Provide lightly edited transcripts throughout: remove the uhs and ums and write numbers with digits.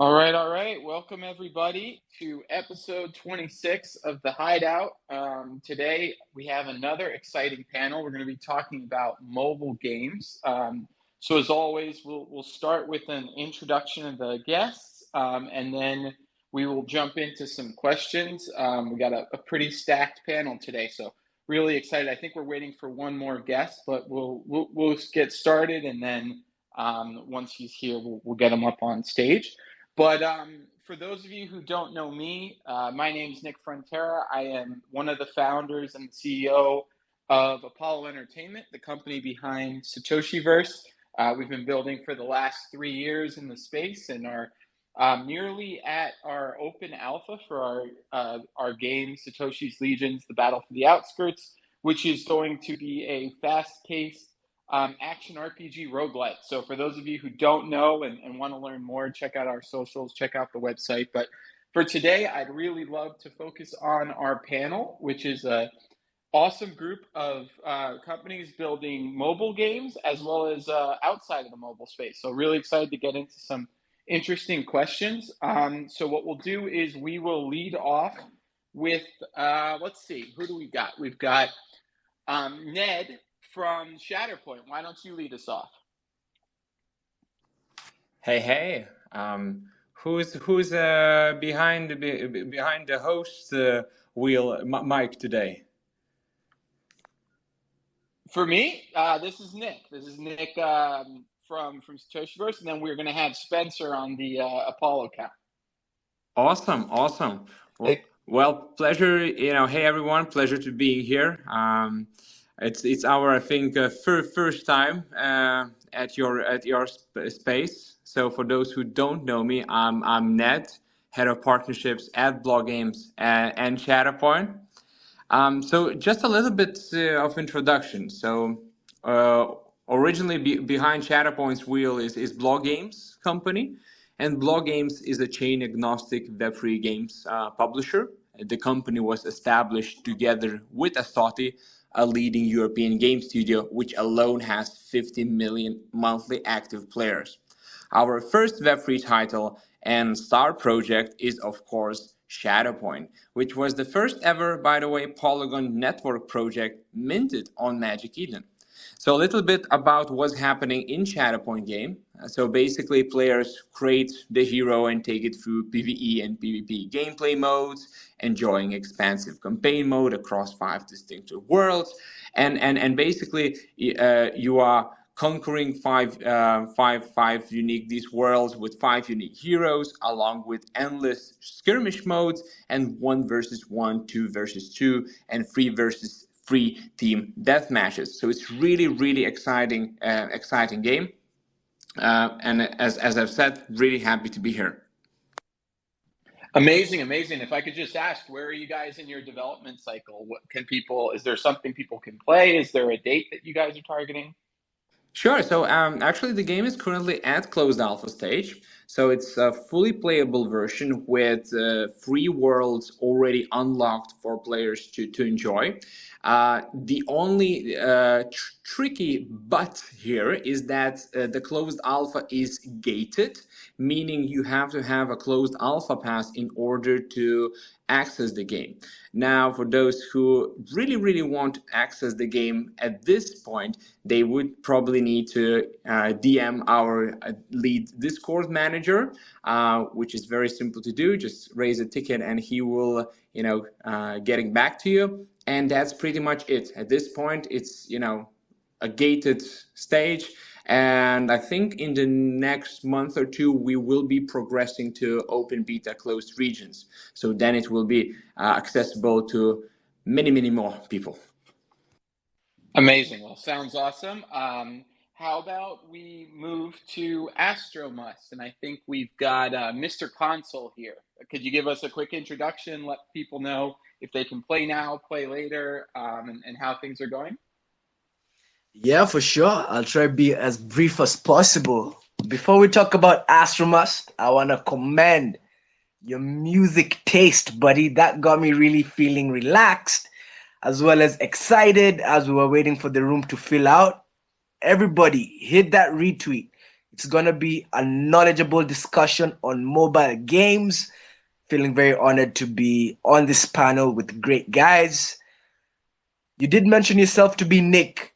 All right. Welcome everybody to episode 26 of the Hideout. Today we have another exciting panel. We're going to be talking about mobile games. So as always, we'll start with an introduction of the guests, and then we will jump into some questions. We got a pretty stacked panel today, so really excited. I think we're waiting for one more guest, but we'll get started, and then once he's here, we'll get him up on stage. But for those of you who don't know me, my name is Nick Frontera. I am one of the founders and CEO of Apollo Entertainment, the company behind Satoshiverse. We've been building for the last 3 years in the space and are nearly at our open alpha for our game, Satoshi's Legions, The Battle for the Outskirts, which is going to be a fast-paced action RPG roguelike. So for those of you who don't know and want to learn more, check out our socials, check out the website. But for today, I'd really love to focus on our panel, which is an awesome group of companies building mobile games as well as outside of the mobile space. So really excited to get into some interesting questions. So what we'll do is we will lead off with, let's see, who do we got? We've got Ned from Shatterpoint. Why don't you lead us off? Hey. Who's behind the host wheel mic today? For me, this is Nick. This is Nick from Satoshiverse, and then we're going to have Spencer on the Apollo account. Awesome. Well, pleasure. Hey everyone, pleasure to be here. It's our, I think, first time at your space. So for those who don't know me, I'm Ned, head of partnerships at Blog Games and Shatterpoint. So just a little bit of introduction. So originally behind Shatterpoint's wheel is Blog Games company, and Blog Games is a chain agnostic Web3 games publisher. The company was established together with Astoti, a leading European game studio, which alone has 50 million monthly active players. Our first Web3 title and star project is, of course, Shatterpoint, which was the first ever, by the way, Polygon network project minted on Magic Eden. So a little bit about what's happening in Shatterpoint game. So basically players create the hero and take it through PvE and PvP gameplay modes, enjoying expansive campaign mode across 5 distinctive worlds. And basically you are conquering five unique these worlds with 5 unique heroes, along with endless skirmish modes and 1 versus 1, 2 versus 2, and 3 versus 3 team death matches. So it's really exciting game. And as I've said, really happy to be here. Amazing. If I could just ask, where are you guys in your development cycle? Is there something people can play? Is there a date that you guys are targeting? Sure. So actually the game is currently at closed alpha stage. So it's a fully playable version with 3 worlds already unlocked for players to enjoy. The only tricky but here is that the closed alpha is gated, meaning you have to have a closed alpha pass in order to access the game. Now, for those who really want to access the game at this point, they would probably need to DM our lead Discord manager, which is very simple to do. Just raise a ticket and he will, getting back to you. And that's pretty much it. At this point, it's, a gated stage. And I think in the next month or 2, we will be progressing to open beta closed regions. So then it will be accessible to many more people. Amazing. Well, sounds awesome. How about we move to Astromust? And I think we've got Mr. Console here. Could you give us a quick introduction, let people know if they can play now, play later, and how things are going? Yeah, for sure. I'll try to be as brief as possible. Before we talk about Astromust, I want to commend your music taste, buddy. That got me really feeling relaxed, as well as excited as we were waiting for the room to fill out. Everybody, hit that retweet. It's going to be a knowledgeable discussion on mobile games. Feeling very honored to be on this panel with great guys. You did mention yourself to be Nick.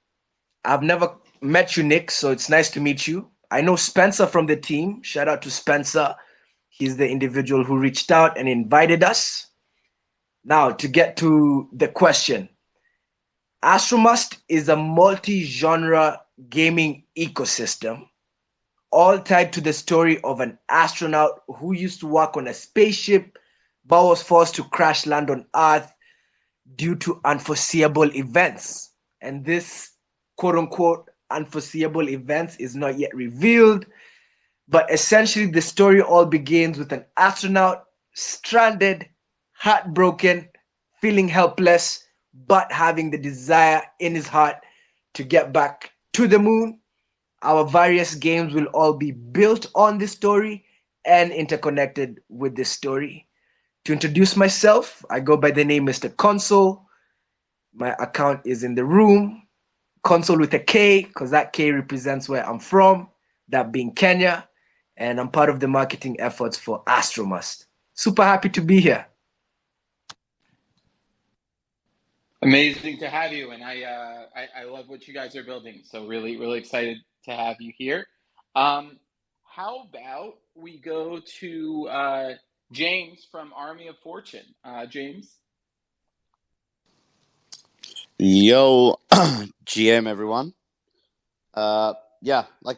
I've never met you, Nick, so it's nice to meet you. I know Spencer from the team. Shout out to Spencer. He's the individual who reached out and invited us. Now, to get to the question, Astromust is a multi-genre gaming ecosystem, all tied to the story of an astronaut who used to work on a spaceship but was forced to crash land on Earth due to unforeseeable events. And this quote unquote unforeseeable events is not yet revealed. But essentially, the story all begins with an astronaut stranded, heartbroken, feeling helpless, but having the desire in his heart to get back to the moon. Our various games will all be built on this story and interconnected with this story. To introduce myself, I go by the name Mr. Console. My account is in the room. Console with a K, because that K represents where I'm from, that being Kenya. And I'm part of the marketing efforts for Astromust. Super happy to be here. Amazing to have you, and I love what you guys are building. So really excited to have you here. How about we go to James from Army of Fortune? James. Yo, GM everyone. Yeah, like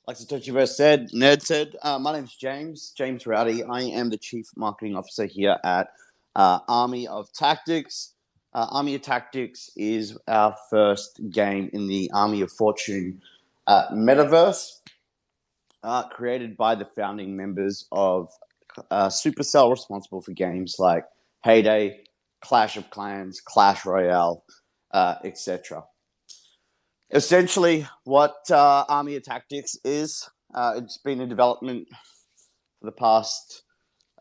Satoshi said, Ned said, my name's James Rowdy. I am the Chief Marketing Officer here at Army of Tactics. Army of Tactics is our first game in the Army of Fortune Metaverse, created by the founding members of Supercell, responsible for games like Heyday, Clash of Clans, Clash Royale, etc. Essentially, what Army of Tactics is, it's been in development for the past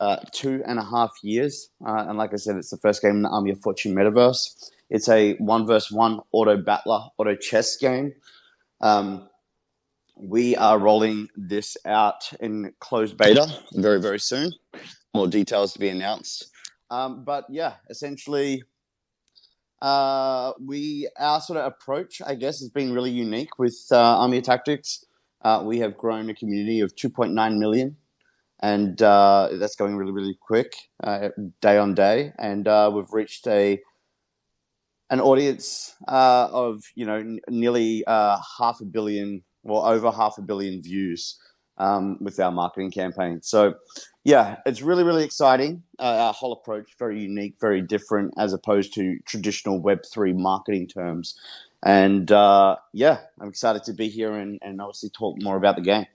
2.5 years. And like I said, it's the first game in the Army of Fortune Metaverse. It's a 1v1 auto battler, auto chess game. We are rolling this out in closed beta very soon. More details to be announced. But yeah, essentially, our sort of approach, I guess, has been really unique with Army of Tactics. We have grown a community of 2.9 million, and that's going really quick, day on day. And we've reached an audience of nearly 500 million, well, over 500 million views with our marketing campaign. So yeah, it's really exciting. Our whole approach, very unique, very different as opposed to traditional Web3 marketing terms. And yeah, I'm excited to be here and obviously talk more about the game.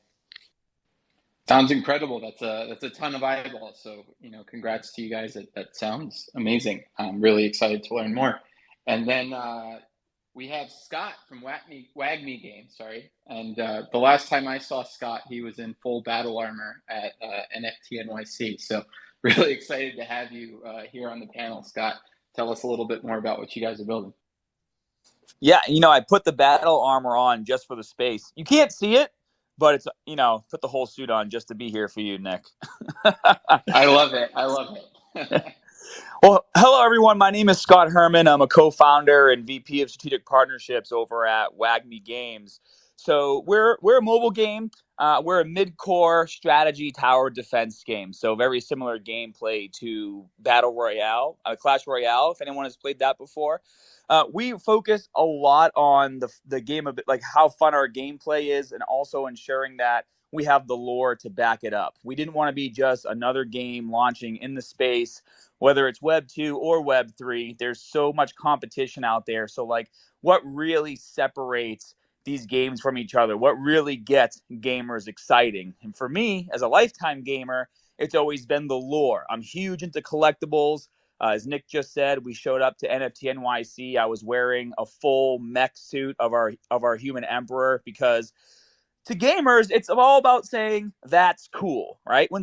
Sounds incredible. That's a ton of eyeballs. So, congrats to you guys. That sounds amazing. I'm really excited to learn more. And then we have Scott from WAGME Games, sorry. And the last time I saw Scott, he was in full battle armor at NFT NYC. So really excited to have you here on the panel, Scott. Tell us a little bit more about what you guys are building. Yeah, I put the battle armor on just for the space. You can't see it, but it's, put the whole suit on just to be here for you, Nick. I love it. Well, hello, everyone. My name is Scott Herman. I'm a co-founder and VP of Strategic Partnerships over at WAGME Games. So we're a mobile game. We're a mid-core strategy tower defense game. So very similar gameplay to Battle Royale, Clash Royale, if anyone has played that before. We focus a lot on the game of like how fun our gameplay is and also ensuring that we have the lore to back it up. We didn't want to be just another game launching in the space, whether it's Web 2 or Web 3. There's so much competition out there. So like what really separates these games from each other? What really gets gamers exciting? And for me, as a lifetime gamer, it's always been the lore. I'm huge into collectibles. As Nick just said, we showed up to NFT NYC. I was wearing a full mech suit of our human emperor because to gamers, it's all about saying that's cool, right? When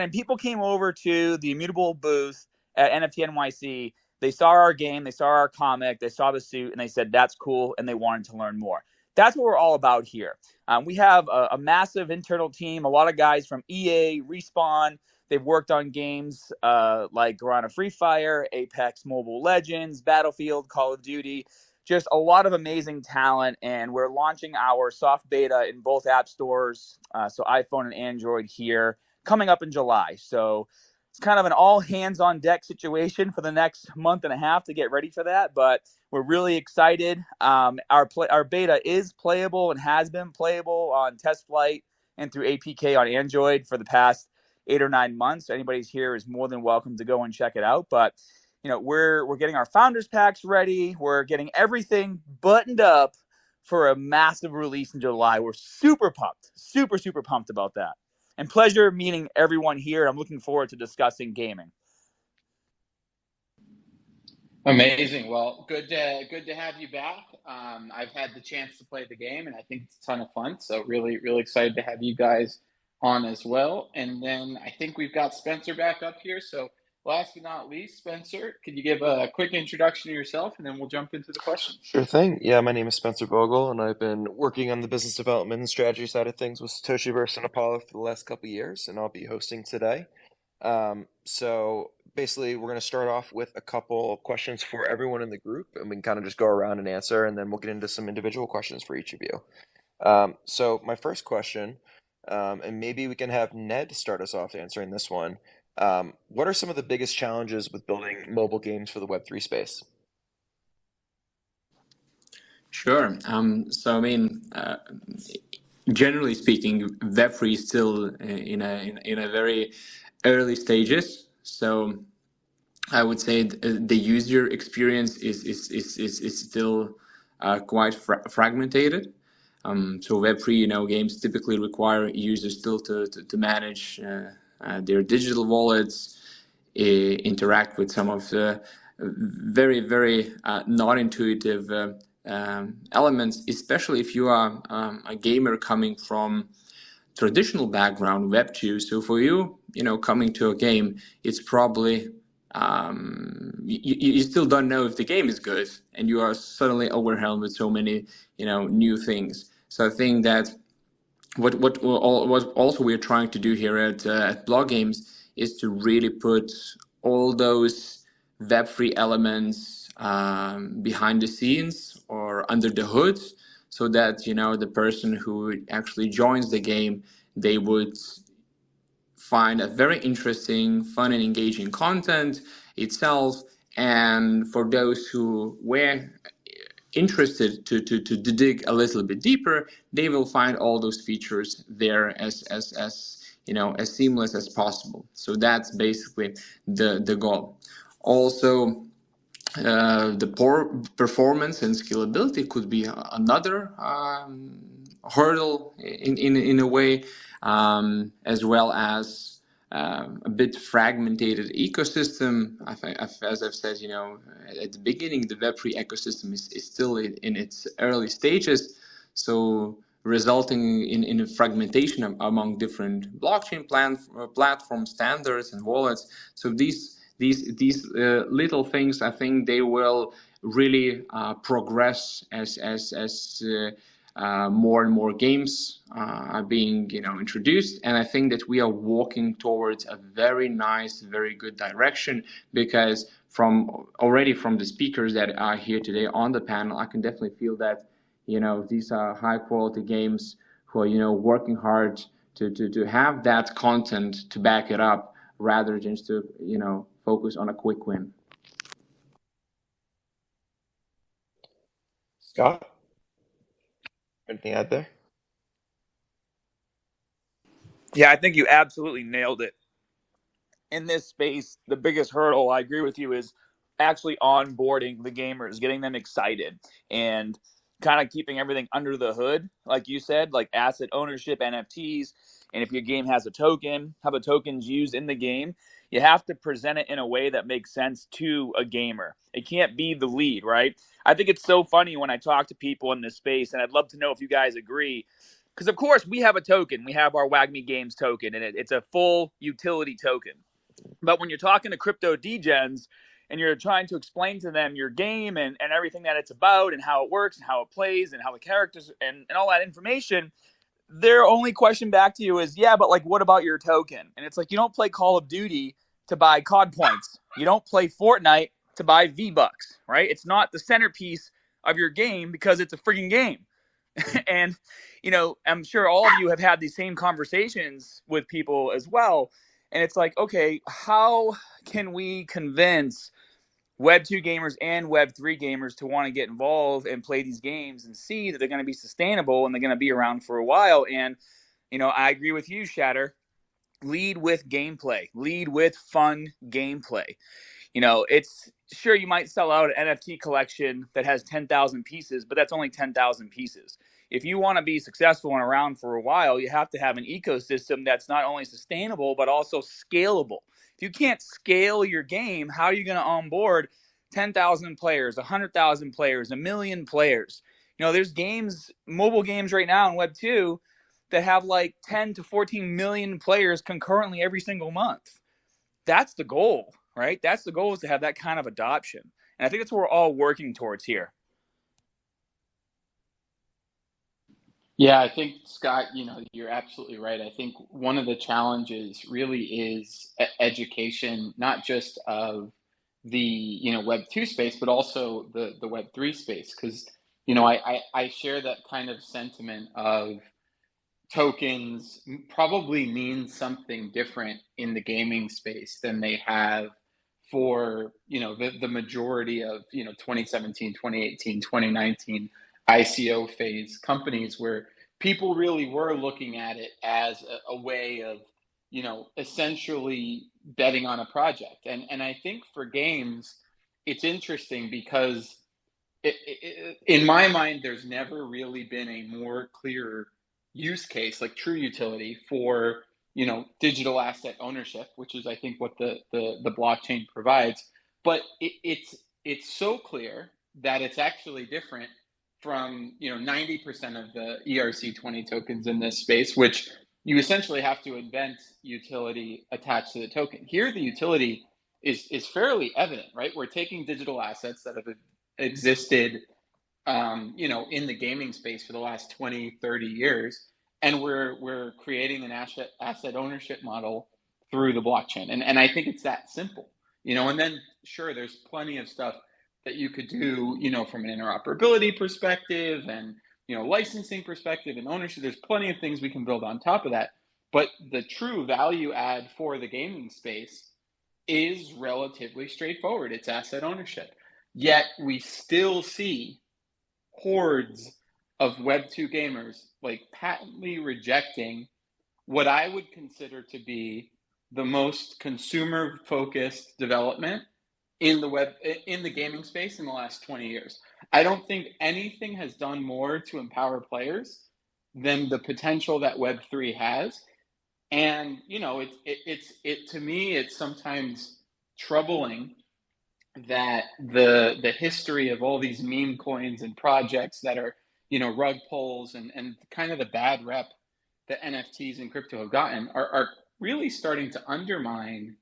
people came over to the Immutable booth at NFT NYC, they saw our game, they saw our comic, they saw the suit, and they said that's cool, and they wanted to learn more. That's what we're all about here. We have a massive internal team, a lot of guys from EA, Respawn. They've worked on games like Garana Free Fire, Apex Mobile Legends, Battlefield, Call of Duty. Just a lot of amazing talent, and we're launching our soft beta in both app stores, so iPhone and Android here, coming up in July. So it's kind of an all hands on deck situation for the next month and a half to get ready for that, but we're really excited. Our beta is playable and has been playable on test flight and through APK on Android for the past 8 or 9 months. Anybody's here is more than welcome to go and check it out. But we're getting our founders packs ready. We're getting everything buttoned up for a massive release in July. We're super pumped, super pumped about that. And pleasure meeting everyone here. I'm looking forward to discussing gaming. Amazing. Well, good to have you back. I've had the chance to play the game, and I think it's a ton of fun. So really excited to have you guys on as well. And then I think we've got Spencer back up here. So last but not least, Spencer, could you give a quick introduction to yourself, and then we'll jump into the questions? Sure thing. Yeah, my name is Spencer Vogel, and I've been working on the business development and strategy side of things with Satoshiverse and Apollo for the last couple of years, and I'll be hosting today. So basically, we're going to start off with a couple of questions for everyone in the group, and we can kind of just go around and answer, and then we'll get into some individual questions for each of you. So my first question, and maybe we can have Ned start us off answering this one. What are some of the biggest challenges with building mobile games for the Web3 space? Sure. So I mean, generally speaking, Web3 is still in a very early stages. So I would say the user experience is still quite fragmented. So Web3, games typically require users still to manage their digital wallets, interact with some of the very not intuitive elements, especially if you are a gamer coming from traditional background, Web 2. So for you, coming to a game, it's probably you still don't know if the game is good, and you are suddenly overwhelmed with so many new things. So I think that what also we're trying to do here at Blog Games is to really put all those Web3 elements behind the scenes or under the hood, so that the person who actually joins the game, they would find a very interesting, fun, and engaging content itself. And for those who were interested to dig a little bit deeper, they will find all those features there as seamless as possible. So that's basically the goal. Also, the poor performance and scalability could be another hurdle in a way, as well as a bit fragmented ecosystem. As I've said, at the beginning, the Web3 ecosystem is still in its early stages, so resulting in a fragmentation among different blockchain platform standards and wallets. So these little things, I think they will really progress as more and more games are being introduced, and I think that we are walking towards a very nice, very good direction, because from the speakers that are here today on the panel, I can definitely feel that these are high quality games who are working hard to have that content to back it up, rather than just to focus on a quick win. Scott, anything out there? Yeah, I think you absolutely nailed it. In this space, the biggest hurdle, I agree with you, is actually onboarding the gamers, getting them excited, and kind of keeping everything under the hood, like you said, like asset ownership, NFTs. And if your game has a token, how the token's used in the game, you have to present it in a way that makes sense to a gamer. It can't be the lead, right? I think it's so funny when I talk to people in this space, and I'd love to know if you guys agree, because of course we have a token. We have our WAGMI Games token, and it's a full utility token. But when you're talking to crypto degens and you're trying to explain to them your game and everything that it's about and how it works and how it plays and how the characters and all that information, their only question back to you is, yeah, but like, what about your token? And it's like, you don't play Call of Duty to buy COD points. You don't play Fortnite to buy V-Bucks, right? It's not the centerpiece of your game because it's a freaking game. And, I'm sure all of you have had these same conversations with people as well. And it's like, okay, how can we convince Web 2 gamers and Web 3 gamers to want to get involved and play these games and see that they're going to be sustainable and they're going to be around for a while? And, I agree with you, Shatter. Lead with gameplay. Lead with fun gameplay. It's sure you might sell out an NFT collection that has 10,000 pieces, but that's only 10,000 pieces. If you want to be successful and around for a while, you have to have an ecosystem that's not only sustainable, but also scalable. If you can't scale your game, how are you going to onboard 10,000 players, 100,000 players, 1 million players? There's mobile games right now in Web 2 that have like 10 to 14 million players concurrently every single month. That's the goal, right? That's the goal, is to have that kind of adoption. And I think that's what we're all working towards here. Yeah, I think, Scott, you're absolutely right. I think one of the challenges really is education, not just of the, Web 2 space, but also the Web 3 space. Because, I share that kind of sentiment of tokens probably mean something different in the gaming space than they have for, the majority of, 2017, 2018, 2019 ICO phase companies, where people really were looking at it as a way of, essentially betting on a project. And I think for games, it's interesting because in my mind, there's never really been a more clear use case, like true utility for, digital asset ownership, which is, I think, what the blockchain provides. But it's so clear that it's actually different from 90% of the ERC20 tokens in this space, which you essentially have to invent utility attached to the token. Here, the utility is fairly evident, right? We're taking digital assets that have existed, in the gaming space for the last 20, 30 years, and we're creating an asset ownership model through the blockchain. And I think it's that simple, and then sure, there's plenty of stuff that you could do, from an interoperability perspective and, licensing perspective and ownership. There's plenty of things we can build on top of that. But the true value add for the gaming space is relatively straightforward. It's asset ownership. Yet we still see hordes of Web 2 gamers like patently rejecting what I would consider to be the most consumer focused development in the gaming space in the last 20 years. I don't think anything has done more to empower players than the potential that Web3 has. And to me, it's sometimes troubling that the history of all these meme coins and projects that are rug pulls and kind of the bad rep that NFTs and crypto have gotten are really starting to undermine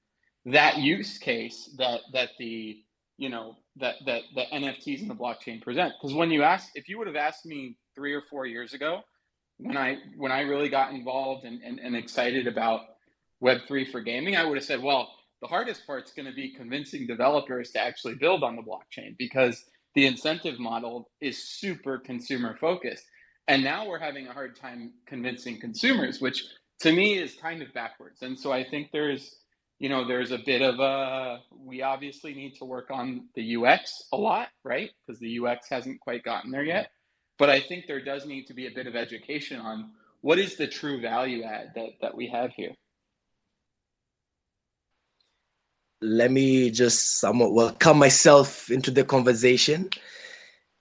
that use case that the NFTs and the blockchain present. Because if you would have asked me 3 or 4 years ago, when I really got involved and excited about Web3 for gaming, I would have said, well, the hardest part's going to be convincing developers to actually build on the blockchain, because the incentive model is super consumer focused. And now we're having a hard time convincing consumers, which to me is kind of backwards. And so I think there's a bit of we obviously need to work on the UX a lot, right? Because the UX hasn't quite gotten there yet. But I think there does need to be a bit of education on what is the true value add that we have here. Let me just somewhat welcome myself into the conversation.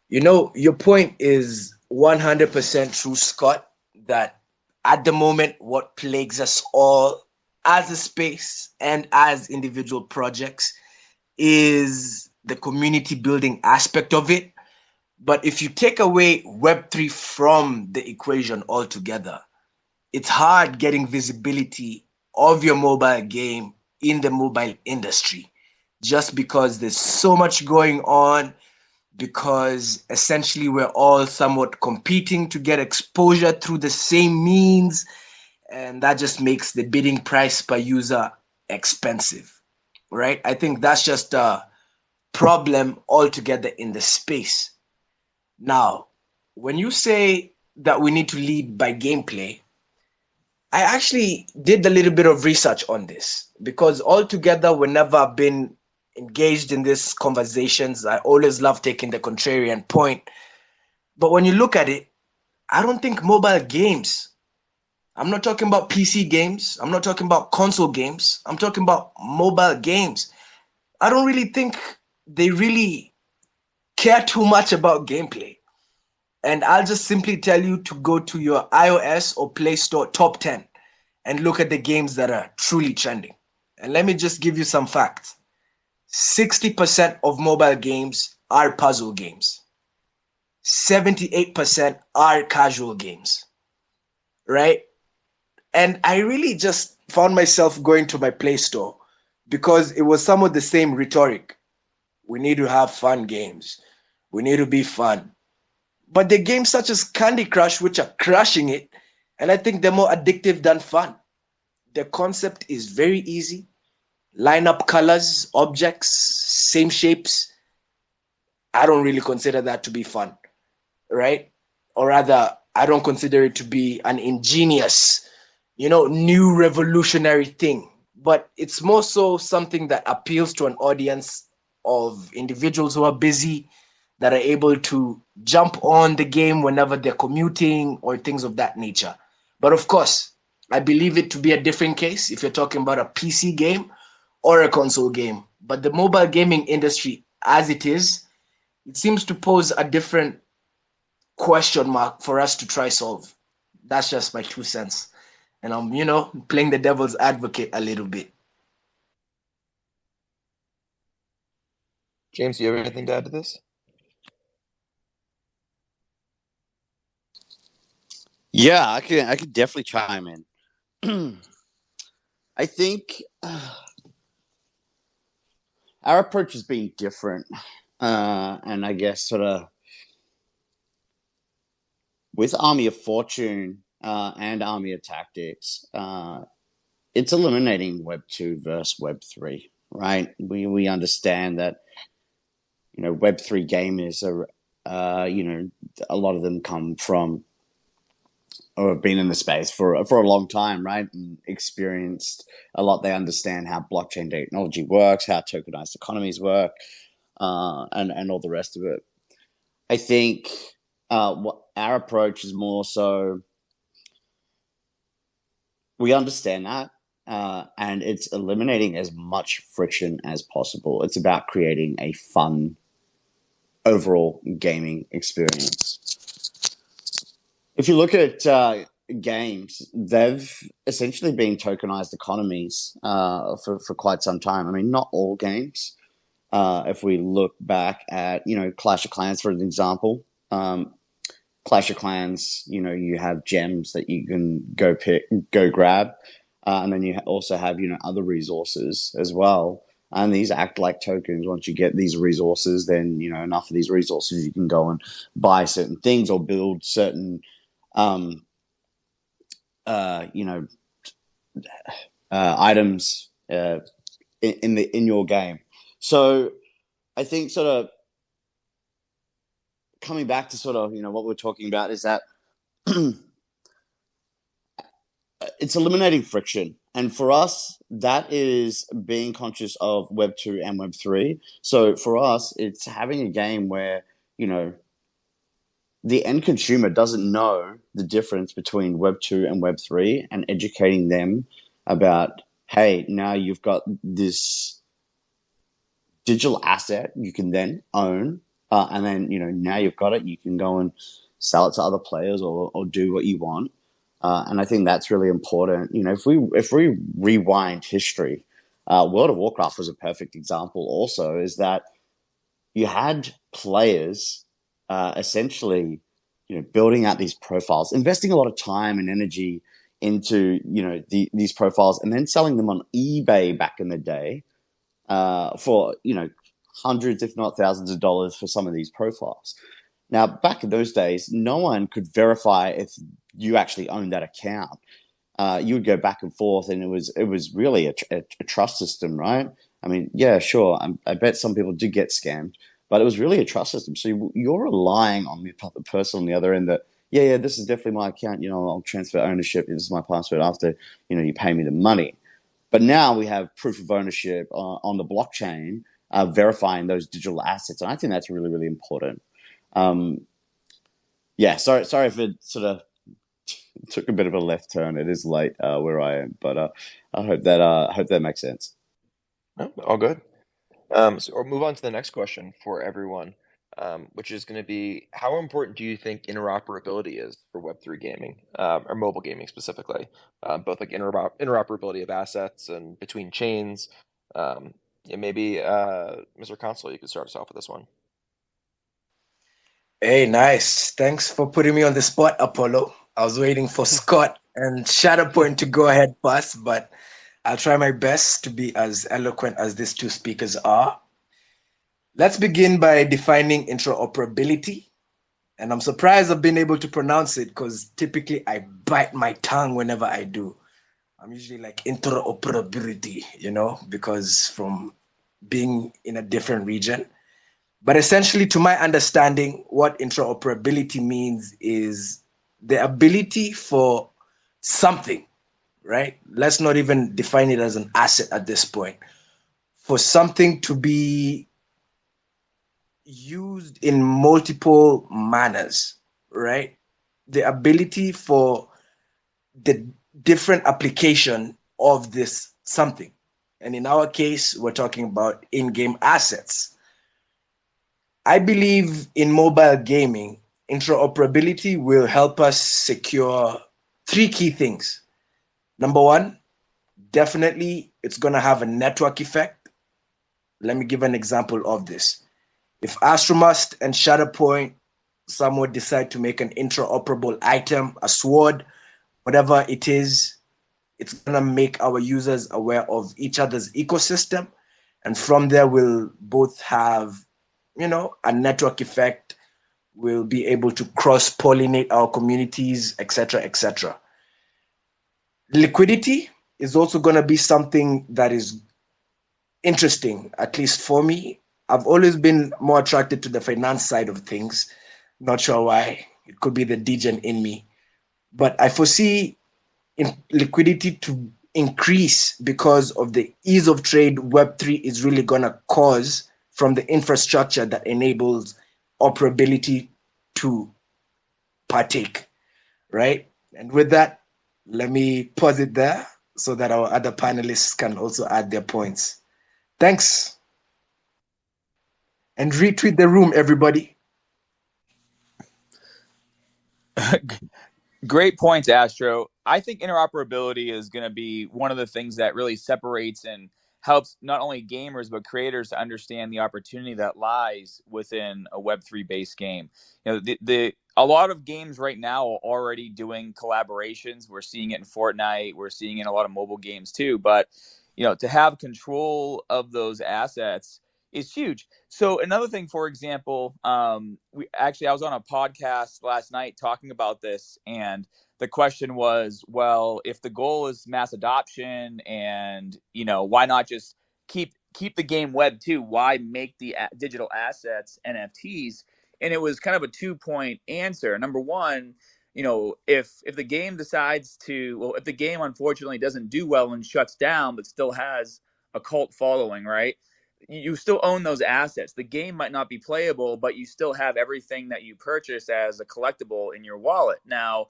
Your point is 100% true, Scott, that at the moment, what plagues us all as a space and as individual projects is the community building aspect of it. But if you take away Web3 from the equation altogether, it's hard getting visibility of your mobile game in the mobile industry. just because there's so much going on, because essentially we're all somewhat competing to get exposure through the same means, and that just makes the bidding price per user expensive, right? I think that's just a problem altogether in the space. Now, when you say that we need to lead by gameplay, I actually did a little bit of research on this, because altogether, whenever I've been engaged in these conversations, I always love taking the contrarian point. But when you look at it, I don't think mobile games, I'm not talking about PC games, I'm not talking about console games, I'm talking about mobile games. I don't really think they really care too much about gameplay. And I'll just simply tell you to go to your iOS or Play Store top 10 and look at the games that are truly trending. And let me just give you some facts. 60% of mobile games are puzzle games. 78% are casual games, right? And I really just found myself going to my Play Store because it was some of the same rhetoric. We need to have fun games. We need to be fun. But the games such as Candy Crush, which are crushing it, and I think they're more addictive than fun. The concept is very easy. Line up colors, objects, same shapes. I don't really consider that to be fun, right? Or rather, I don't consider it to be an ingenious, new revolutionary thing. But it's more so something that appeals to an audience of individuals who are busy, that are able to jump on the game whenever they're commuting or things of that nature. But of course, I believe it to be a different case if you're talking about a PC game or a console game. But the mobile gaming industry, as it is, it seems to pose a different question mark for us to try solve. That's just my 2 cents. And I'm, playing the devil's advocate a little bit. James, do you have anything to add to this? Yeah, I could definitely chime in. I think our approach has been different, and I guess sort of with Army of Fortune and Army of Tactics, it's eliminating Web 2 versus Web 3, right? We understand that Web 3 gamers are a lot of them come from or have been in the space for a long time, right? And experienced a lot. They understand how blockchain technology works, how tokenized economies work, and all the rest of it. I think what our approach is more so we understand that, and it's eliminating as much friction as possible. It's about creating a fun overall gaming experience. If you look at games, they've essentially been tokenized economies for quite some time. I mean, not all games. If we look back at, Clash of Clans, for an example, Clash of Clans, you have gems that you can go grab. And then you also have, other resources as well. And these act like tokens. Once you get these resources, then, enough of these resources, you can go and buy certain things or build certain items in your game. So I think sort of coming back to sort of what we're talking about is that it's eliminating friction, and for us that is being conscious of Web 2 and Web 3. So for us, it's having a game where the end consumer doesn't know the difference between Web 2 and Web 3, and educating them about, hey, now you've got this digital asset you can then own, and then, now you've got it, you can go and sell it to other players or do what you want. And I think that's really important. If we rewind history, World of Warcraft was a perfect example also, is that you had players essentially, building out these profiles, investing a lot of time and energy into, these profiles, and then selling them on eBay back in the day for, hundreds, if not thousands of dollars for some of these profiles. Now, back in those days, no one could verify if you actually owned that account. You would go back and forth, and it was really a trust system, right? I mean, yeah, sure. I bet some people did get scammed, but it was really a trust system. So you're relying on the person on the other end that, yeah, this is definitely my account. I'll transfer ownership. This is my password after, you pay me the money. But now we have proof of ownership on the blockchain, verifying those digital assets. And I think that's really, really important. Sorry if it sort of took a bit of a left turn. It is late where I am, but I hope that makes sense. No, all good. So we'll move on to the next question for everyone, which is going to be, how important do you think interoperability is for Web3 gaming, or mobile gaming specifically? Both like interoperability of assets and between chains. Maybe Mr. Consul, you could start us off with this one. Hey, nice. Thanks for putting me on the spot, Apollo. I was waiting for Scott and Shatterpoint to go ahead first, but I'll try my best to be as eloquent as these two speakers are. Let's begin by defining interoperability. And I'm surprised I've been able to pronounce it because typically I bite my tongue whenever I do. I'm usually like interoperability, because from being in a different region. But essentially, to my understanding, what interoperability means is the ability for something, right? Let's not even define it as an asset at this point. For something to be used in multiple manners, right? The ability for the different application of this something. And in our case, we're talking about in-game assets. I believe in mobile gaming, interoperability will help us secure three key things. Number one, definitely it's going to have a network effect. Let me give an example of this. If Astromust and Shatterpoint somewhat decide to make an interoperable item, a sword, whatever it is, it's going to make our users aware of each other's ecosystem. And from there, we'll both have a network effect. We'll be able to cross-pollinate our communities, etc., etc. Liquidity is also going to be something that is interesting, at least for me. I've always been more attracted to the finance side of things. Not sure why. It could be the degen in me. But I foresee liquidity to increase because of the ease of trade Web3 is really going to cause from the infrastructure that enables operability to partake, right? And with that, let me pause it there so that our other panelists can also add their points. Thanks. And retweet the room, everybody. Great points, Astro. I think interoperability is going to be one of the things that really separates and helps not only gamers but creators to understand the opportunity that lies within a Web3 based game. A lot of games right now are already doing collaborations. We're seeing it in Fortnite. We're seeing it in a lot of mobile games too. But to have control of those assets is huge. So another thing, for example, I was on a podcast last night talking about this, and the question was, well, if the goal is mass adoption, and why not just keep the game Web 2? Why make the digital assets NFTs? And it was kind of a 2-point answer. Number one, if the game if the game unfortunately doesn't do well and shuts down, but still has a cult following, right? You still own those assets. The game might not be playable, but you still have everything that you purchase as a collectible in your wallet. Now,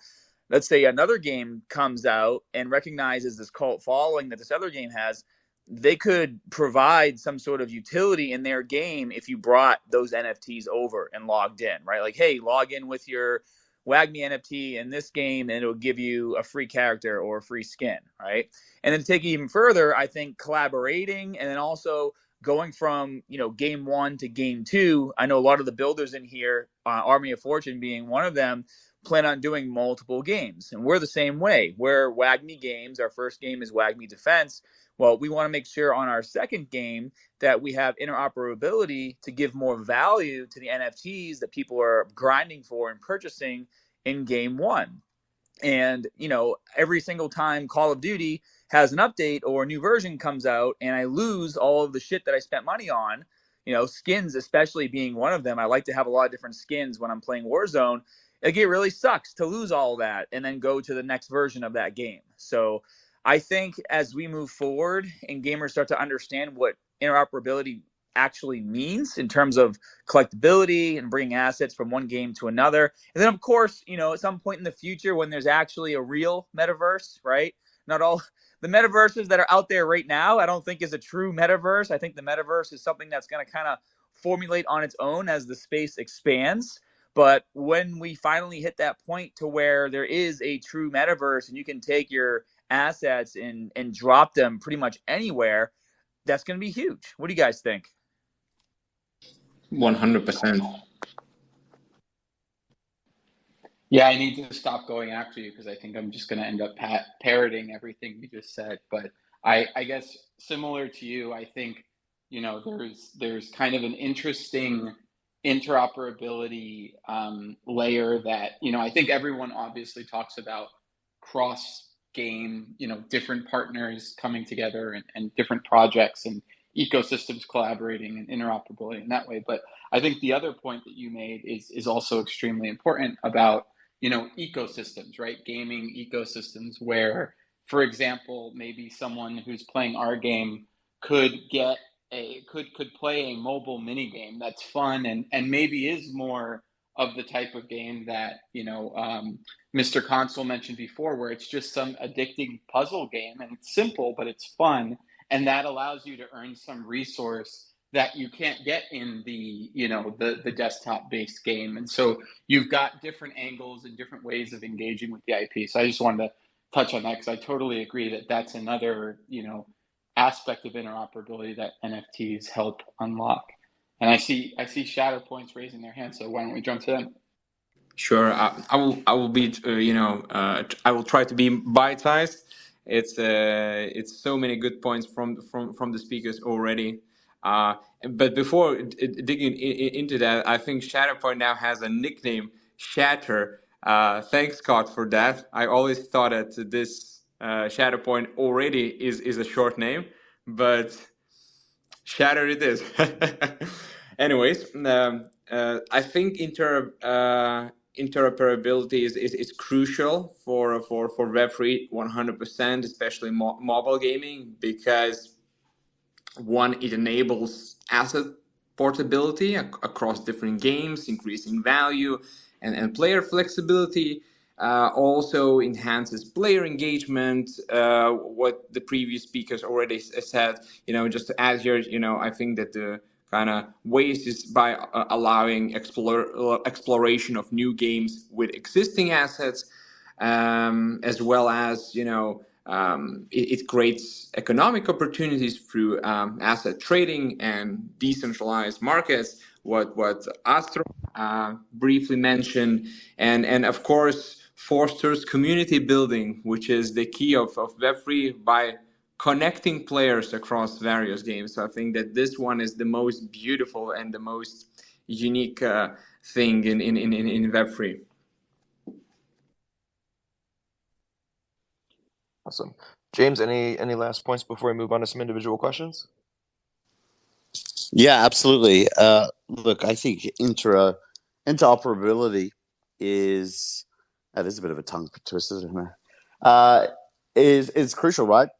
let's say another game comes out and recognizes this cult following that this other game has. They could provide some sort of utility in their game if you brought those NFTs over and logged in, right? Like, hey, log in with your WAGMI NFT in this game, and it'll give you a free character or a free skin, right? And then to take it even further, I think collaborating and then also going from game 1 to game 2. I know a lot of the builders in here, Army of Fortune being one of them, plan on doing multiple games. And we're the same way. We're WAGMI Games. Our first game is WAGMI Defense. Well, we want to make sure on our second game that we have interoperability to give more value to the NFTs that people are grinding for and purchasing in game one. And, every single time Call of Duty has an update or a new version comes out and I lose all of the shit that I spent money on, skins especially being one of them. I like to have a lot of different skins when I'm playing Warzone. It really sucks to lose all that and then go to the next version of that game. So I think as we move forward and gamers start to understand what interoperability actually means in terms of collectability and bringing assets from one game to another. And then, of course, at some point in the future when there's actually a real metaverse, right? Not all the metaverses that are out there right now, I don't think is a true metaverse. I think the metaverse is something that's going to kind of formulate on its own as the space expands. But when we finally hit that point to where there is a true metaverse and you can take your assets and drop them pretty much anywhere, that's going to be huge. What do you guys think? 100%. Yeah, I need to stop going after you because I think I'm just going to end up parroting everything you just said. But I guess similar to you, I think, there's kind of an interesting interoperability layer that, I think everyone obviously talks about cross game, different partners coming together and different projects and ecosystems collaborating and interoperability in that way. But I think the other point that you made is also extremely important about, ecosystems, right? Gaming ecosystems where, for example, maybe someone who's playing our game could play a mobile mini game that's fun and maybe is more of the type of game that, Mr. Console mentioned before, where it's just some addicting puzzle game and it's simple, but it's fun. And that allows you to earn some resource that you can't get in the, the desktop based game. And so you've got different angles and different ways of engaging with the IP. So I just wanted to touch on that because I totally agree that that's another, aspect of interoperability that NFTs help unlock. And I see Shatterpoints raising their hand. So why don't we jump to them? Sure, I will be, I will try to be bite-sized. It's so many good points from the speakers already. But before digging into that, I think Shatterpoint now has a nickname, Shatter. Thanks, Scott, for that. I always thought that this Shatterpoint already is a short name, but Shatter it is. Anyways, I think interoperability is crucial for Web3 100%, especially mobile gaming, because one, it enables asset portability across different games, increasing value and player flexibility. Also enhances player engagement, what the previous speakers already said. Just to add here, I think that the kind of ways is by allowing exploration of new games with existing assets, as well as it creates economic opportunities through asset trading and decentralized markets, what Astro briefly mentioned, and of course fosters community building, which is the key of Web3 by connecting players across various games. So I think that this one is the most beautiful and the most unique thing in Web3. Awesome. James, any last points before we move on to some individual questions? Yeah, absolutely. Look, I think interoperability is a bit of a tongue twister, isn't it? Is crucial, right?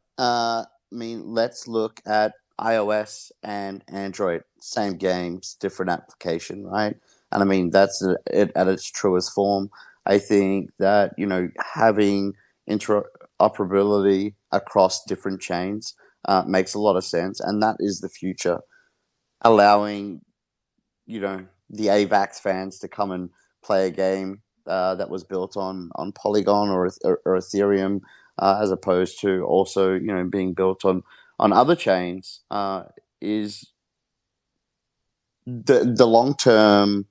Let's look at iOS and Android, same games, different application, right? And that's it at its truest form. I think that having interoperability across different chains makes a lot of sense, and that is the future, allowing the AVAX fans to come and play a game that was built on Polygon or Ethereum, as opposed to also being built on other chains, is the long term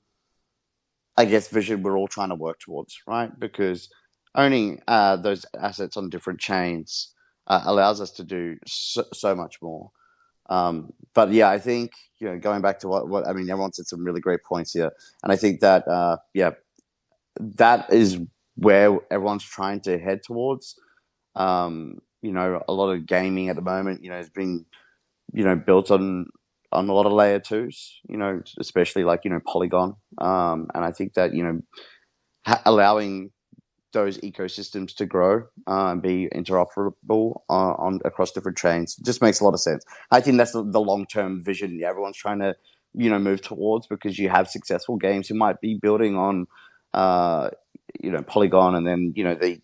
I guess, vision we're all trying to work towards, right? Because owning those assets on different chains allows us to do so much more. But yeah, I think, going back to what I mean, everyone said some really great points here, and I think that that is where everyone's trying to head towards. A lot of gaming at the moment, is being, built on a lot of layer twos, especially like, Polygon. And I think that, allowing those ecosystems to grow and be interoperable on across different chains just makes a lot of sense. I think that's the long-term vision everyone's trying to, move towards, because you have successful games who might be building on, Polygon, and then, they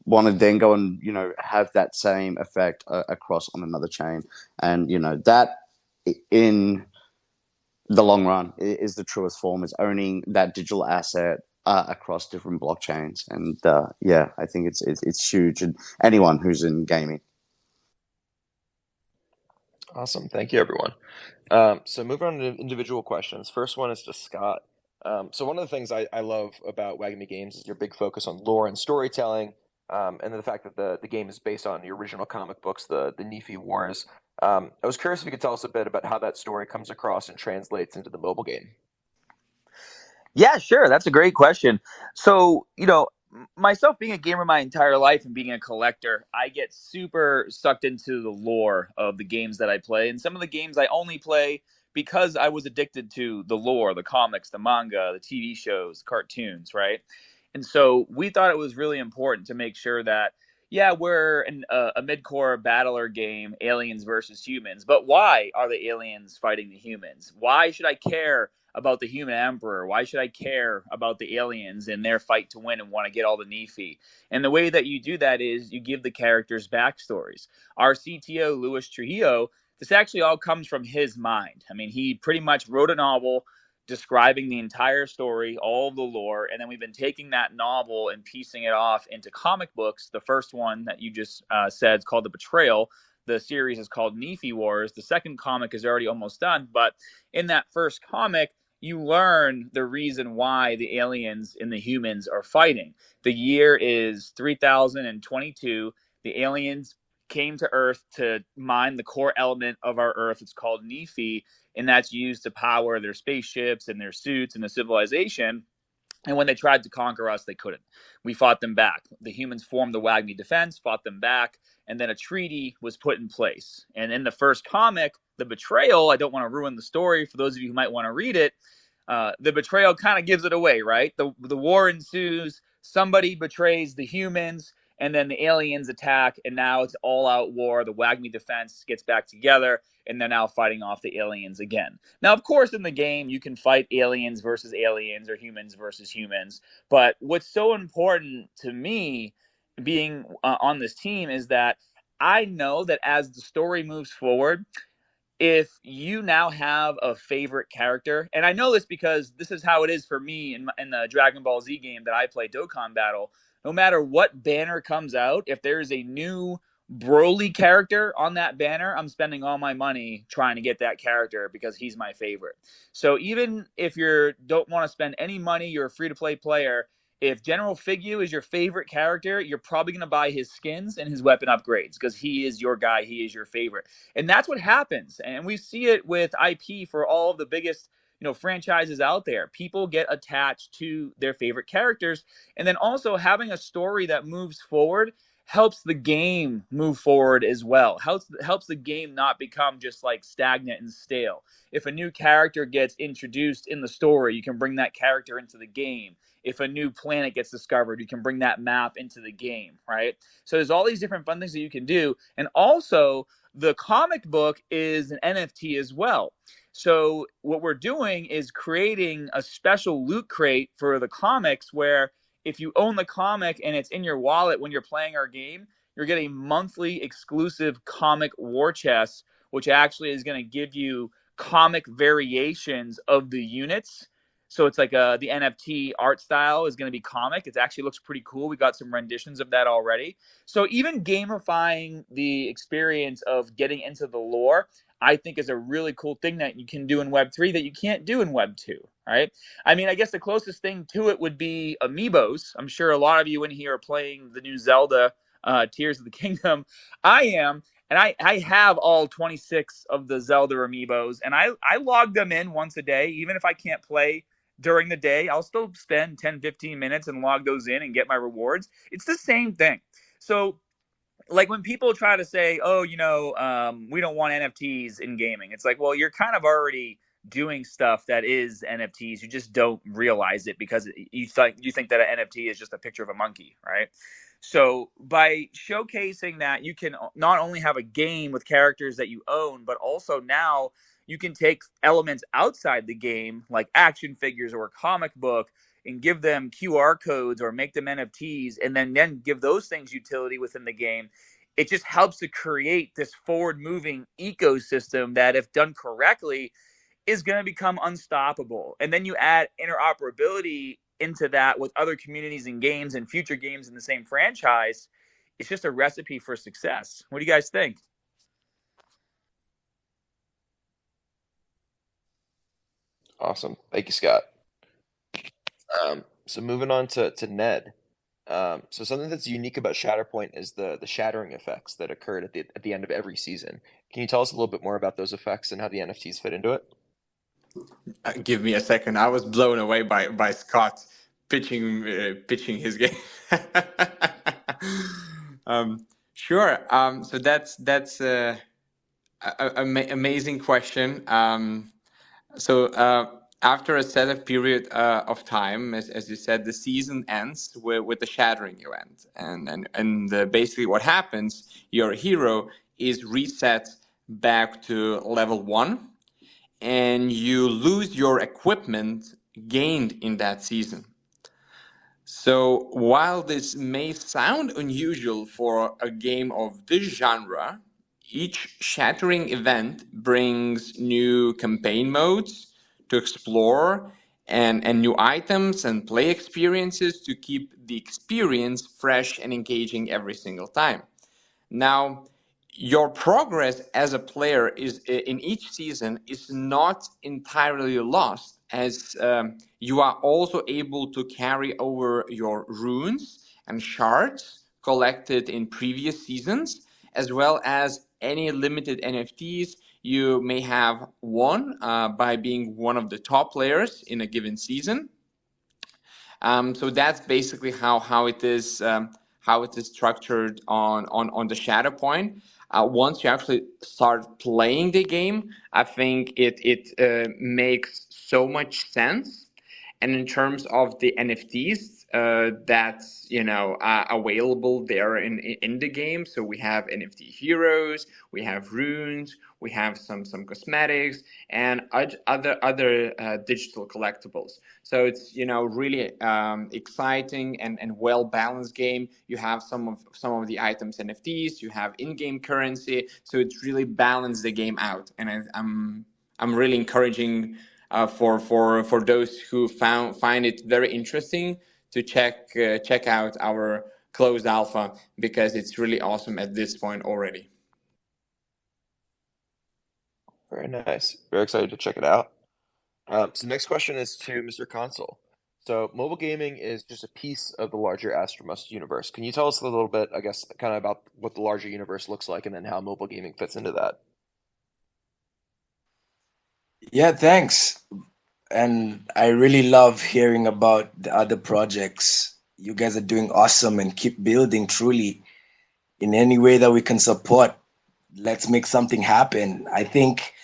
want to then go and, have that same effect across on another chain. And, that in the long run is the truest form, is owning that digital asset across different blockchains. And I think it's huge, and anyone who's in gaming. Awesome. Thank you, everyone. So moving on to individual questions. First one is to Scott. So one of the things I love about WAGMI Games is your big focus on lore and storytelling, and then the fact that the game is based on the original comic books, the Nephi Wars. I was curious if you could tell us a bit about how that story comes across and translates into the mobile game. Yeah, sure. That's a great question. So, myself being a gamer my entire life and being a collector, I get super sucked into the lore of the games that I play. And some of the games I only play because I was addicted to the lore, the comics, the manga, the TV shows, cartoons, right? And so we thought it was really important to make sure that, yeah, we're a mid-core battler game, aliens versus humans. But why are the aliens fighting the humans? Why should I care about the human emperor? Why should I care about the aliens and their fight to win and want to get all the Nephi? And the way that you do that is you give the characters backstories. Our CTO, Luis Trujillo, this actually all comes from his mind. I mean, he pretty much wrote a novel describing the entire story, all of the lore, and then we've been taking that novel and piecing it off into comic books. The first one that you just said is called The Betrayal. The series is called Nephi Wars. The second comic is already almost done, but in that first comic, you learn the reason why the aliens and the humans are fighting. The year is 3022. The aliens came to Earth to mine the core element of our Earth. It's called Nephi, and that's used to power their spaceships and their suits and the civilization. And when they tried to conquer us, they couldn't. We fought them back. The humans formed the WAGMI defense, fought them back, and then a treaty was put in place. And in the first comic, The Betrayal, I don't want to ruin the story for those of you who might want to read it, The Betrayal kind of gives it away, right? The war ensues, somebody betrays the humans, and then the aliens attack, and now it's all-out war. The WAGMI defense gets back together, and they're now fighting off the aliens again. Now, of course, in the game, you can fight aliens versus aliens or humans versus humans, but what's so important to me being on this team is that I know that as the story moves forward, if you now have a favorite character, and I know this because this is how it is for me in the Dragon Ball Z game that I play, Dokkan Battle, no matter what banner comes out, if there's a new Broly character on that banner, I'm spending all my money trying to get that character because he's my favorite. So even if you don't want to spend any money, you're a free-to-play player, if General Figu is your favorite character, you're probably going to buy his skins and his weapon upgrades because he is your guy, he is your favorite. And that's what happens. And we see it with IP for all of the biggest, franchises out there. People get attached to their favorite characters. And then also having a story that moves forward helps the game move forward as well. Helps the game not become just like stagnant and stale. If a new character gets introduced in the story, you can bring that character into the game. If a new planet gets discovered, you can bring that map into the game, right? So there's all these different fun things that you can do. And also, the comic book is an NFT as well. So what we're doing is creating a special loot crate for the comics where if you own the comic and it's in your wallet when you're playing our game, you're getting monthly exclusive comic war chests, which actually is going to give you comic variations of the units. So it's like the NFT art style is going to be comic. It actually looks pretty cool. We got some renditions of that already. So even gamifying the experience of getting into the lore, I think is a really cool thing that you can do in Web3 that you can't do in Web2, right? I mean, I guess the closest thing to it would be amiibos. I'm sure a lot of you in here are playing the new Zelda, Tears of the Kingdom. I am, and I have all 26 of the Zelda amiibos, and I log them in once a day. Even if I can't play during the day, I'll still spend 10, 15 minutes and log those in and get my rewards. It's the same thing. So like when people try to say, oh, we don't want NFTs in gaming, it's like, well, you're kind of already doing stuff that is NFTs. You just don't realize it because you think that an NFT is just a picture of a monkey, right? So by showcasing that you can not only have a game with characters that you own, but also now you can take elements outside the game, like action figures or a comic book, and give them QR codes or make them NFTs, and then give those things utility within the game. It just helps to create this forward-moving ecosystem that, if done correctly, is going to become unstoppable. And then you add interoperability into that with other communities and games and future games in the same franchise. It's just a recipe for success. What do you guys think? Awesome. Thank you, Scott. So moving on to Ned. So something that's unique about Shatterpoint is the shattering effects that occurred at the end of every season. Can you tell us a little bit more about those effects and how the NFTs fit into it? Give me a second. I was blown away by Scott pitching his game. Sure. So that's amazing question. So after a set of period of time, as you said, the season ends with the shattering event, and basically what happens, your hero is reset back to level 1, and you lose your equipment gained in that season. So while this may sound unusual for a game of this genre, each shattering event brings new campaign modes to explore and new items and play experiences to keep the experience fresh and engaging every single time. Now, your progress as a player is in each season is not entirely lost, as you are also able to carry over your runes and shards collected in previous seasons, as well as any limited NFTs you may have won by being one of the top players in a given season. So that's basically how it is structured on the Shatterpoint. Once you actually start playing the game, I think it makes so much sense. And in terms of the NFTs that's available there in the game, so we have NFT heroes, we have runes, we have some cosmetics, and other digital collectibles. So it's really exciting and well balanced game. You have some of the items NFTs, you have in-game currency, so it's really balanced the game out, and I'm really encouraging for those who find it very interesting to check out our closed alpha, because it's really awesome at this point already. Very nice. Very excited to check it out. So next question is to Mr. Console. So mobile gaming is just a piece of the larger Astromust universe. Can you tell us a little bit, I guess, kind of about what the larger universe looks like and then how mobile gaming fits into that? Yeah, thanks. And I really love hearing about the other projects. You guys are doing awesome and keep building truly. In any way that we can support, let's make something happen. I think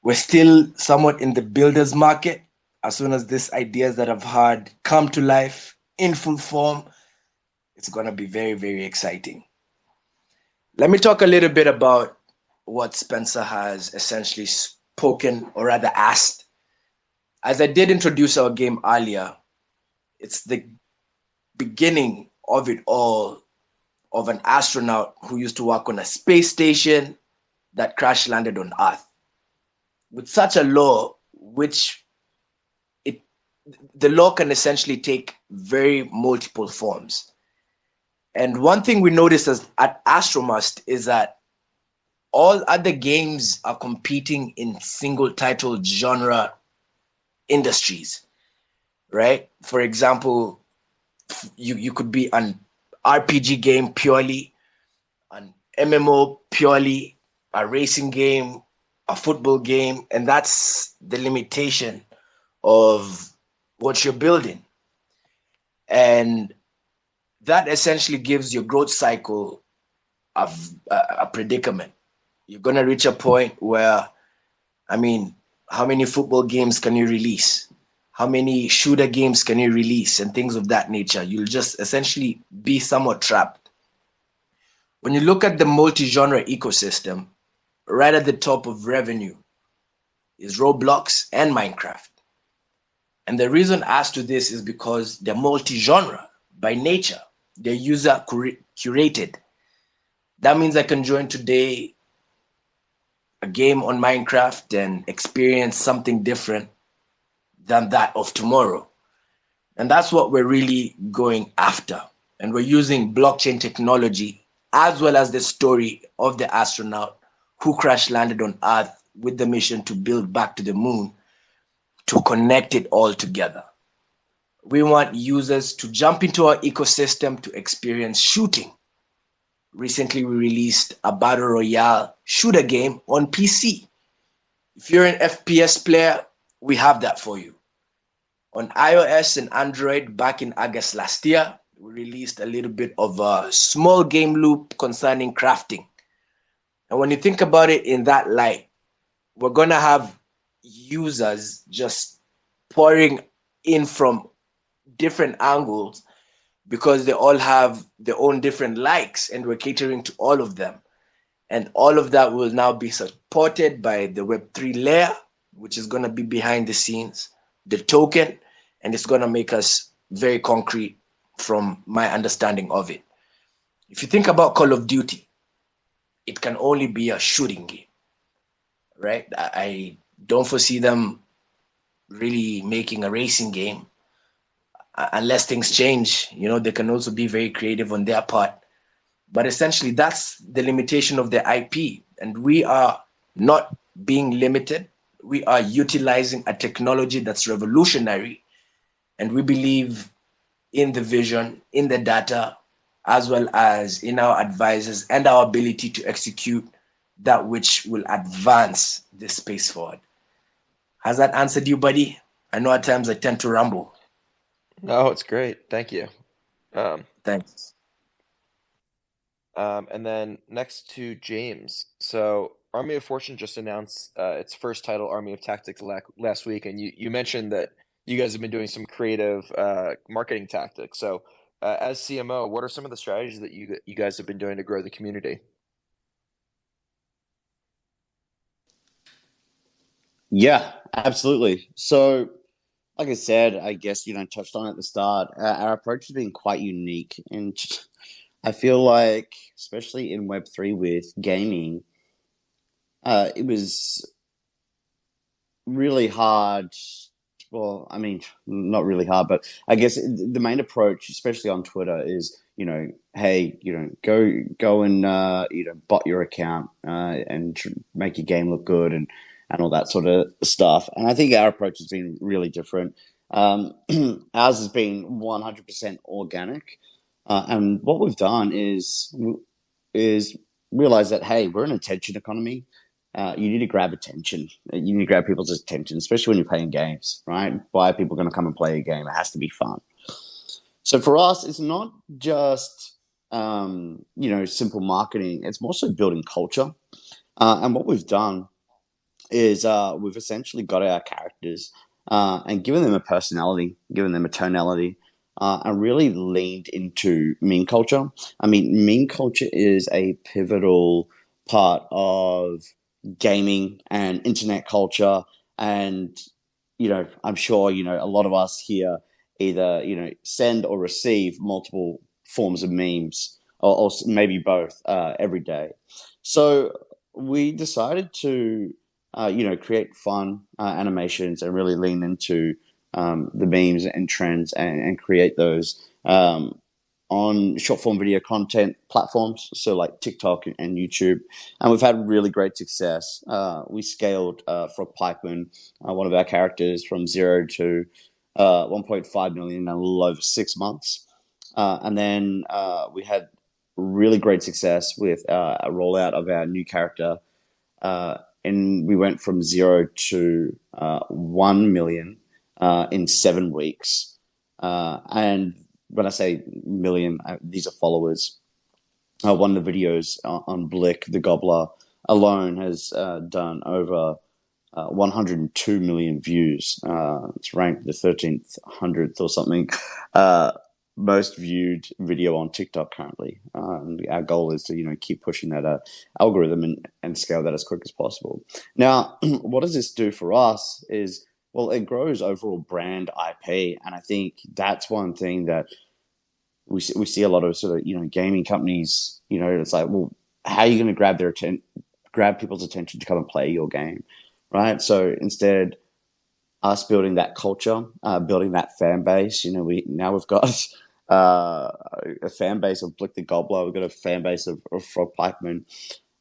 we're still somewhat in the builder's market. As soon as these ideas that I've had come to life in full form, it's going to be very, very exciting. Let me talk a little bit about what Spencer has essentially spoken, or rather asked. As I did introduce our game earlier, it's the beginning of it all, of an astronaut who used to work on a space station that crash landed on Earth. With such a law, which the law can essentially take very multiple forms. And one thing we noticed at Astromust is that all other games are competing in single title genre industries, right? For example, you could be an RPG game purely, an MMO purely, a racing game, a football game, and that's the limitation of what you're building. And that essentially gives your growth cycle a predicament. You're going to reach a point where, I mean, how many football games can you release? How many shooter games can you release? And things of that nature. You'll just essentially be somewhat trapped. When you look at the multi-genre ecosystem, right at the top of revenue is Roblox and Minecraft. And the reason as to this is because they're multi-genre by nature. They're user curated. That means I can join today a game on Minecraft and experience something different than that of tomorrow. And that's what we're really going after. And we're using blockchain technology as well as the story of the astronaut who crash landed on Earth with the mission to build back to the moon to connect it all together. We want users to jump into our ecosystem to experience shooting. Recently, we released a battle royale shooter game on PC. If you're an FPS player, we have that for you. On iOS and Android, back in August last year, we released a little bit of a small game loop concerning crafting. And when you think about it in that light, we're going to have users just pouring in from different angles because they all have their own different likes and we're catering to all of them. And all of that will now be supported by the Web3 layer, which is going to be behind the scenes, the token, and it's going to make us very concrete from my understanding of it. If you think about Call of Duty, it can only be a shooting game, right? I don't foresee them really making a racing game unless things change. You know, they can also be very creative on their part. But essentially, that's the limitation of the IP. And we are not being limited. We are utilizing a technology that's revolutionary. And we believe in the vision, in the data, as well as in our advisors and our ability to execute that which will advance this space forward. Has that answered you, buddy? I know at times I tend to ramble. No, it's great. Thank you. Thanks. And then next to James. So Army of Fortune just announced its first title, Army of Tactics, last week, and you mentioned that you guys have been doing some creative marketing tactics. So as CMO, what are some of the strategies that you guys have been doing to grow the community? Yeah, absolutely. So, like I said, I guess touched on at the start. Our approach has been quite unique, and I feel like, especially in Web3 with gaming, it was really hard. Well, I mean, not really hard, but I guess the main approach, especially on Twitter, is hey, go and bot your account and make your game look good and all that sort of stuff. And I think our approach has been really different. Ours has been 100% organic, and what we've done is realize that, hey, we're an attention economy. You need to grab attention. You need to grab people's attention, especially when you're playing games, right? Why are people going to come and play a game? It has to be fun. So for us, it's not just simple marketing. It's more so building culture. And what we've done is we've essentially got our characters and given them a personality, given them a tonality, and really leaned into meme culture. I mean, meme culture is a pivotal part of gaming and internet culture. And, I'm sure, a lot of us here either, send or receive multiple forms of memes or maybe both every day. So we decided to create fun animations and really lean into the memes and trends and create those on short form video content platforms, so like TikTok and YouTube, and we've had really great success. We scaled Frog Pikeman, one of our characters, from 0 to 1.5 million in a little over 6 months, and then we had really great success with a rollout of our new character, and we went from 0 to 1 million in 7 weeks, and when I say million, these are followers. One of the videos on Blick, the Gobbler, alone has done over 102 million views. It's ranked the 1300th or something most viewed video on TikTok currently. Our goal is to keep pushing that algorithm and scale that as quick as possible. Now, what does this do for us is, well, it grows overall brand IP, and I think that's one thing that we see a lot of sort of gaming companies. It's like, well, how are you going to grab people's attention to come and play your game, right? So instead, us building that culture, building that fan base. We've got a fan base of Blick the Gobbler. We've got a fan base of Frog Pikeman.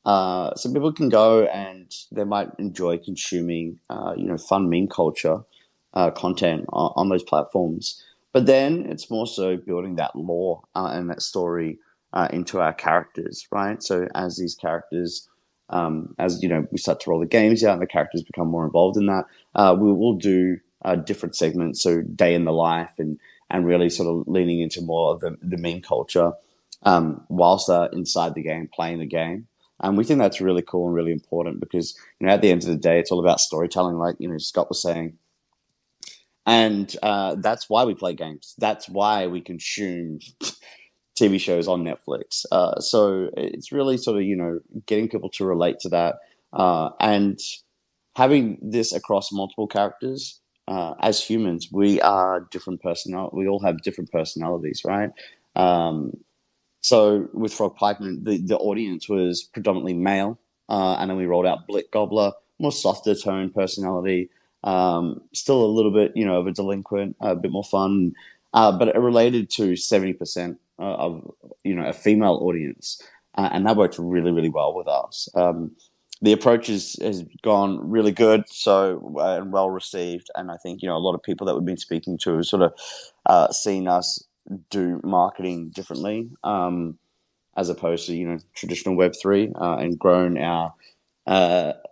So people can go and they might enjoy consuming, fun meme culture content on those platforms. But then it's more so building that lore and that story into our characters, right? So as these characters, we start to roll the games out and the characters become more involved in that, we'll do different segments, so day in the life and really sort of leaning into more of the meme culture whilst they're inside the game, playing the game. And we think that's really cool and really important because, at the end of the day, it's all about storytelling, like, Scott was saying. And that's why we play games. That's why we consume TV shows on Netflix. So it's really sort of, getting people to relate to that and having this across multiple characters. As humans, we are different we all have different personalities, right? So with Frog Pikeman, the audience was predominantly male, and then we rolled out Blick Gobbler, more softer tone personality, still a little bit, of a delinquent, a bit more fun, but it related to 70% of, a female audience, and that worked really, really well with us. The approach has gone really good, and well received, and I think a lot of people that we've been speaking to have sort of seen us do marketing differently, as opposed to traditional Web3, and grown our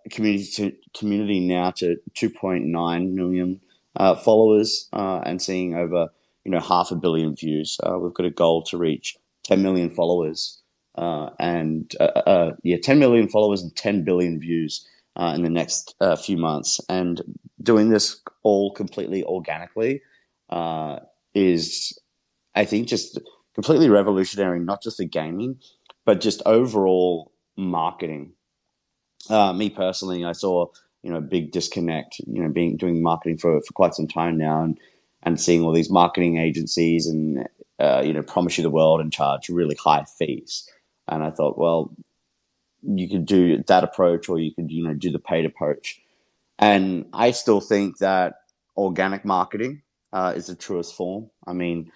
community now to 2.9 million followers, and seeing over 500 million views. We've got a goal to reach 10 million followers, 10 million followers and 10 billion views in the next few months. And doing this all completely organically is, I think, just completely revolutionary, not just for gaming, but just overall marketing. Me personally, I saw a big disconnect, doing marketing for quite some time now, and seeing all these marketing agencies and promise you the world and charge really high fees. And I thought, well, you could do that approach, or you could do the paid approach. And I still think that organic marketing is the truest form. I mean,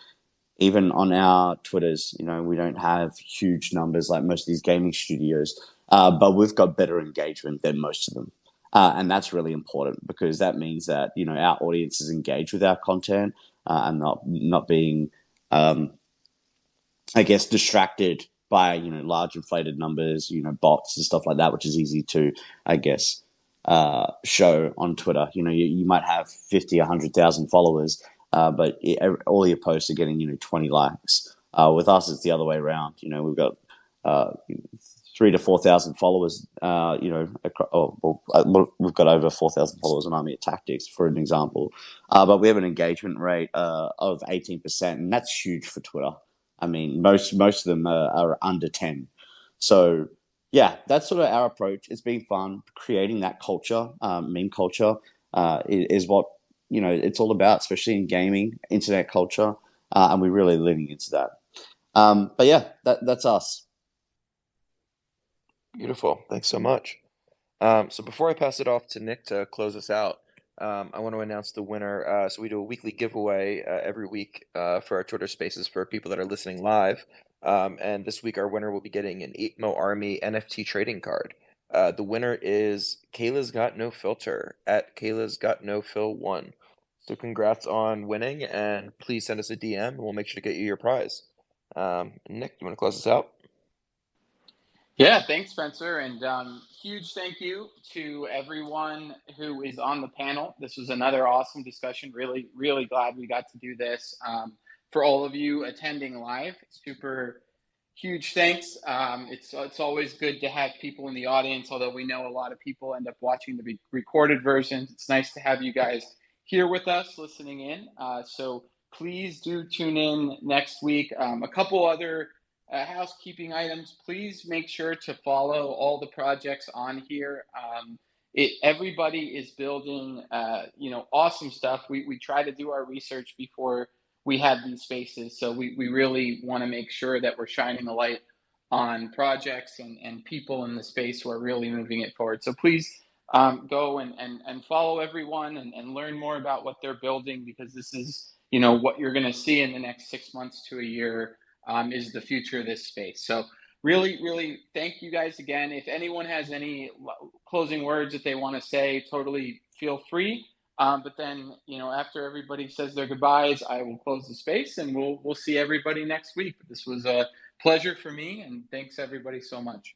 even on our Twitters, we don't have huge numbers like most of these gaming studios, but we've got better engagement than most of them. And that's really important because that means that, our audience is engaged with our content and not being, distracted by, large inflated numbers, bots and stuff like that, which is easy to, show on Twitter. You might have 50, 100,000 followers, but all your posts are getting, 20 likes. With us, it's the other way around. We've got 3,000 to 4,000 followers. We've got over 4,000 followers on Army of Tactics, for an example. But we have an engagement rate of 18%, and that's huge for Twitter. I mean, most of them are under 10. So yeah, that's sort of our approach. It's been fun creating that culture. Meme culture is what it's all about, especially in gaming, internet culture, and we're really leaning into that. But yeah, that's us. Beautiful. Thanks so much. So before I pass it off to Nick to close us out, I want to announce the winner. So we do a weekly giveaway every week for our Twitter Spaces for people that are listening live. And this week our winner will be getting an 8Mo Army NFT trading card. The winner is Kayla's Got No Filter at Kayla's Got No Fil 1. So congrats on winning, and please send us a DM, and we'll make sure to get you your prize. Nick, you want to close us out? Yeah, thanks, Spencer. And huge thank you to everyone who is on the panel. This was another awesome discussion. Really, really glad we got to do this. For all of you attending live, super huge thanks. It's always good to have people in the audience, although we know a lot of people end up watching the recorded versions. It's nice to have you guys here with us listening in. So please do tune in next week. A couple other housekeeping items. Please make sure to follow all the projects on here. Everybody is building awesome stuff. We try to do our research before we have these spaces, so we really want to make sure that we're shining a light on projects and people in the space who are really moving it forward. So please go and follow everyone and learn more about what they're building, because this is what you're going to see in the next 6 months to a year. Is the future of this space. So really, really thank you guys again. If anyone has any closing words that they want to say, totally feel free. But then, after everybody says their goodbyes, I will close the space, and we'll see everybody next week. This was a pleasure for me, and thanks everybody so much.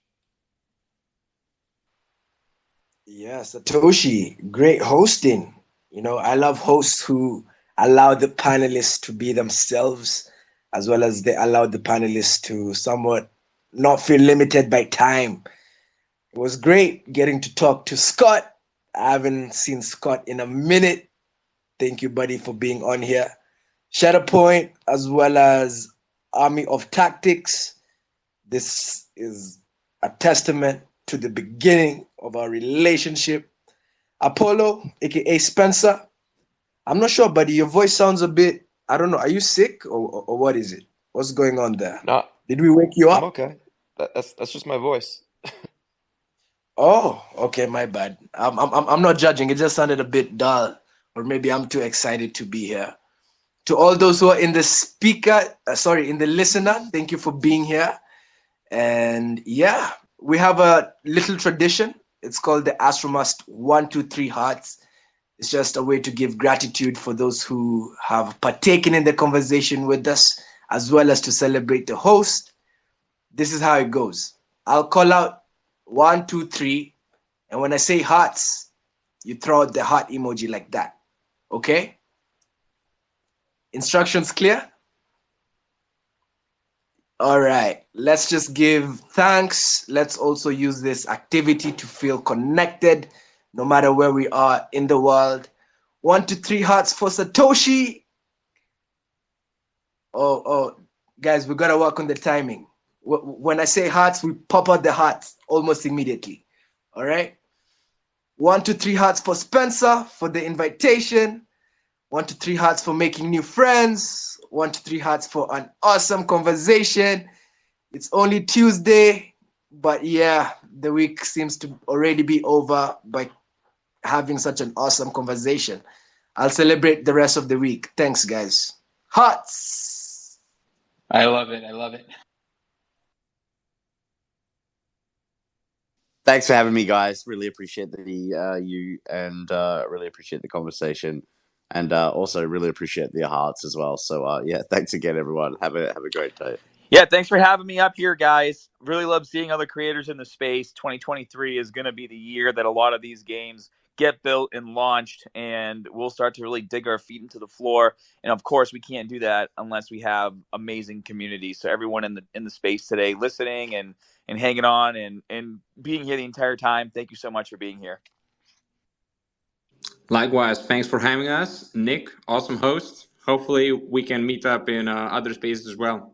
Yeah, Satoshi, great hosting. I love hosts who allow the panelists to be themselves, as well as they allow the panelists to somewhat not feel limited by time. It was great getting to talk to Scott. I haven't seen Scott in a minute. Thank you, buddy, for being on here. Shatterpoint, as well as Army of Tactics. This is a testament to the beginning of our relationship. Apollo, aka Spencer. I'm not sure, buddy. Your voice sounds a bit, I don't know. Are you sick or what is it? What's going on there? No, Did we wake you up? I'm okay. That's just my voice. Oh, okay, my bad. I'm not judging. It just sounded a bit dull, or maybe I'm too excited to be here. To all those who are in the in the listener, thank you for being here. And yeah, we have a little tradition. It's called the Astromast 1, 2, 3 Hearts. It's just a way to give gratitude for those who have partaken in the conversation with us, as well as to celebrate the host. This is how it goes. I'll call out 1, 2, 3, and when I say hearts, you throw out the heart emoji like that. Okay? Instructions clear? All right, let's just give thanks. Let's also use this activity to feel connected, no matter where we are in the world. 1, 2, 3 hearts for Satoshi. Oh, guys, we gotta work on the timing. When I say hearts, we pop out the hearts almost immediately. All right. 1, 2, 3 hearts for Spencer for the invitation. 1, 2, 3 hearts for making new friends. 1, 2, 3 hearts for an awesome conversation. It's only Tuesday, but yeah, the week seems to already be over by having such an awesome conversation. I'll celebrate the rest of the week. Thanks, guys. Hearts. I love it. I love it. Thanks for having me, guys. Really appreciate you and really appreciate the conversation, and also really appreciate the hearts as well. So yeah, thanks again, everyone. Have a great day. Yeah, thanks for having me up here, guys. Really love seeing other creators in the space. 2023 is going to be the year that a lot of these games get built and launched, and we'll start to really dig our feet into the floor. And of course, we can't do that unless we have amazing community. So everyone in the space today, listening and hanging on and being here the entire time, thank you so much for being here. Likewise, thanks for having us, Nick. Awesome host. Hopefully, we can meet up in other spaces as well.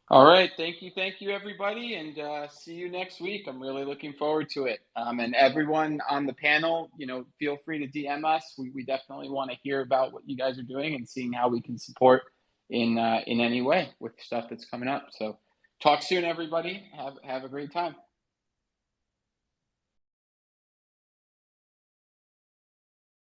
All right. Thank you, everybody, and see you next week. I'm really looking forward to it. And everyone on the panel, feel free to DM us. We definitely want to hear about what you guys are doing and seeing how we can support in any way with stuff that's coming up. So talk soon, everybody. Have a great time.